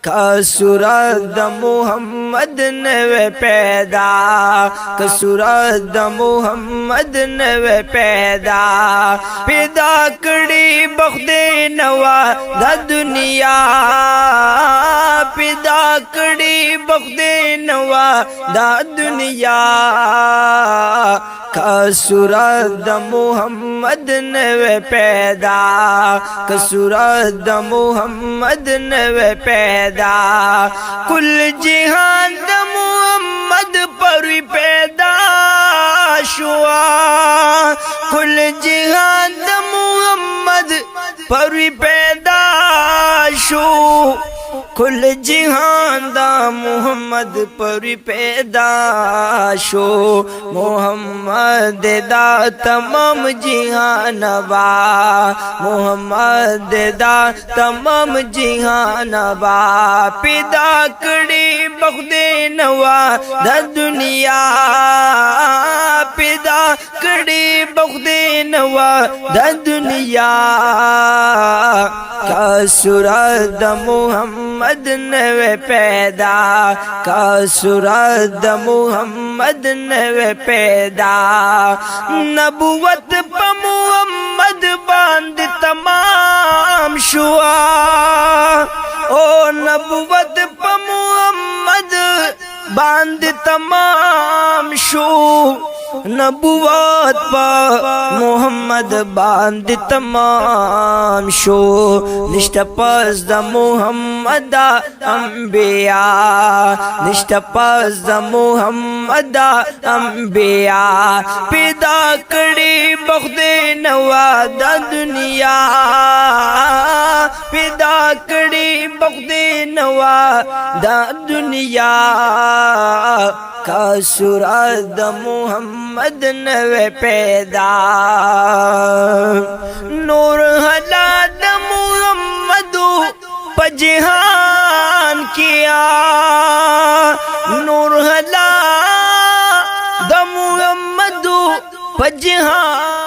सूरत मुहम्मद ने पैदा, सूरत मुहम्मद ने पैदा कड़ी बख्दे नवा दा दुनिया, पैदा कड़ी बख्दे नवा दा दुनिया। सूरत मुहम्मद ने पैदा, सूरत मुहम्मद ने पैदा कुल जिहान द मुहम्मद पर पैदा शुआ, कुल जिहान द मुहम्मद पर पैदा शु, कुल जिहान दा मुहम्मद पर पैदा शो। मुहम्मद दा तमाम जिहानवा, मुहम्मद दा तमाम जिहानवा पैदा कड़ी बख्दे नवा दा दुनिया, पैदा कड़ी बख्दे नवा दा दुनिया। सूरत मुहम्मद ने पैदा, सूरत मुहम्मद ने पैदा नबुवत प मुहम्मद बांध तमाम शुआ, ओ नबुवत प मुहम्मद बांध तमाम शु, नबुवत प मुहम्मद बांध तमाम शो। निष्ठपस द मुहम्मद अंबिया, निष्ठपस द मुहम्मद अंबिया पैदा कड़ी बख्दे नवा दा दुनिया, पैदा कड़ी बख्दे नवा दा दुनिया। सूरत मुहम्मद ने पैदा नूर हला द मुहम्मद पजहान किया, नूर हला द मुहम्मद पजहान